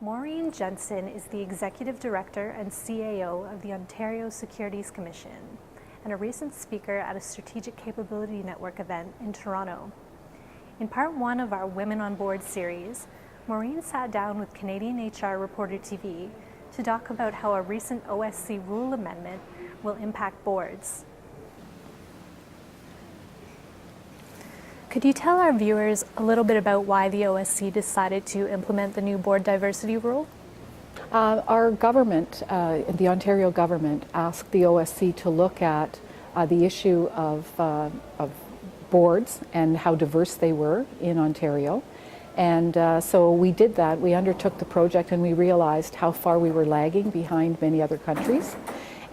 Maureen Jensen is the Executive Director and CAO of the Ontario Securities Commission and a recent speaker at a Strategic Capability Network event in Toronto. In part one of our Women on Board series, Maureen sat down with Canadian HR Reporter TV to talk about how a recent OSC rule amendment will impact boards. Could you tell our viewers a little bit about why the OSC decided to implement the new board diversity rule? Our government, the Ontario government, asked the OSC to look at the issue of boards and how diverse they were in Ontario. And so we did that. We undertook the project and we realized how far we were lagging behind many other countries.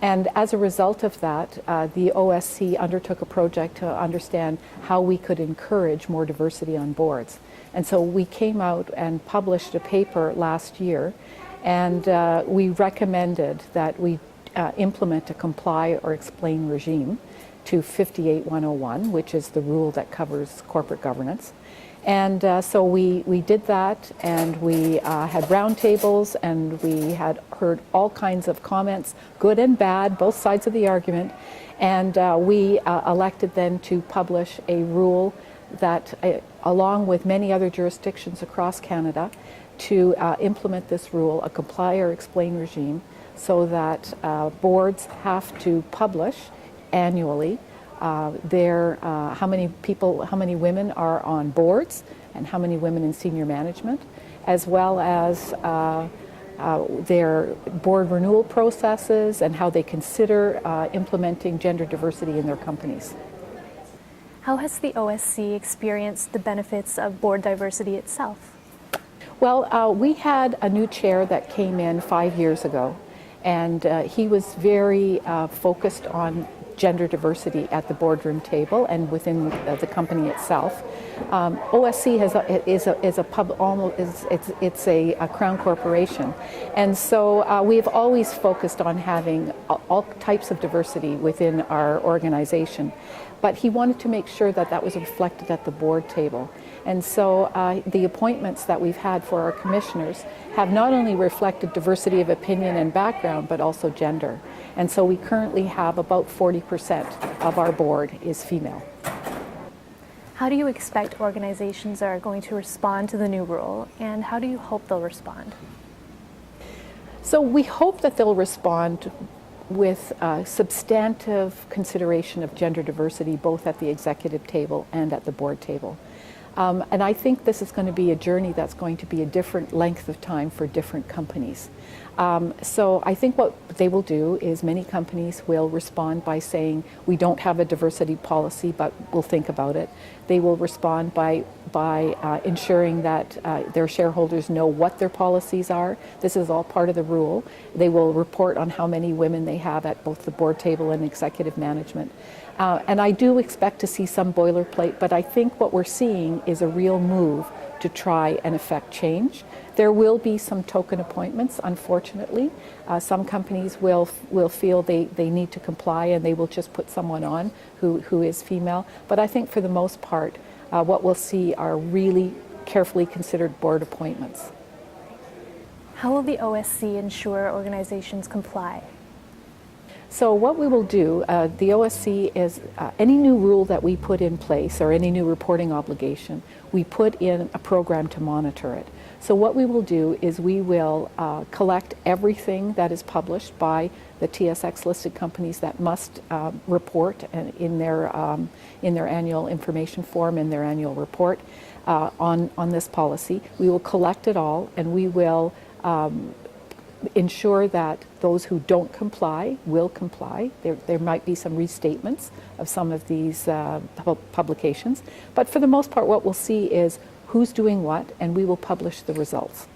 And as a result of that, the OSC undertook a project to understand how we could encourage more diversity on boards. And so we came out and published a paper last year, and we recommended that we implement a comply or explain regime to 58101, which is the rule that covers corporate governance. And so we did that, and we had roundtables, and we had heard all kinds of comments, good and bad, both sides of the argument. And we elected then to publish a rule that, along with many other jurisdictions across Canada, to implement this rule, a comply or explain regime, so that boards have to publish annually how many women are on boards and how many women in senior management, as well as their board renewal processes and how they consider implementing gender diversity in their companies. How has the OSC experienced the benefits of board diversity itself? Well, we had a new chair that came in 5 years ago, and he was very focused on gender diversity at the boardroom table and within the company itself. OSC is a crown corporation, and so we've always focused on having all types of diversity within our organization. But he wanted to make sure that that was reflected at the board table. And so the appointments that we've had for our commissioners have not only reflected diversity of opinion and background, but also gender. And so we currently have about 40% of our board is female. How do you expect organizations are going to respond to the new rule, and how do you hope they'll respond? So we hope that they'll respond with substantive consideration of gender diversity, both at the executive table and at the board table. And I think this is going to be a journey that's going to be a different length of time for different companies. So I think what they will do is many companies will respond by saying, we don't have a diversity policy, but we'll think about it. They will respond by ensuring that their shareholders know what their policies are. This is all part of the rule. They will report on how many women they have at both the board table and executive management. And I do expect to see some boilerplate, but I think what we're seeing is a real move to try and effect change. There will be some token appointments, unfortunately. Some companies will feel they need to comply and they will just put someone on who is female. But I think for the most part, what we'll see are really carefully considered board appointments. How will the OSC ensure organizations comply? So what we will do, the OSC is any new rule that we put in place or any new reporting obligation, we put in a program to monitor it. So what we will do is we will collect everything that is published by the TSX listed companies that must report in their annual information form, in their annual report on this policy. We will collect it all, and we will ensure that those who don't comply will comply. There might be some restatements of some of these publications, but for the most part what we'll see is who's doing what, and we will publish the results.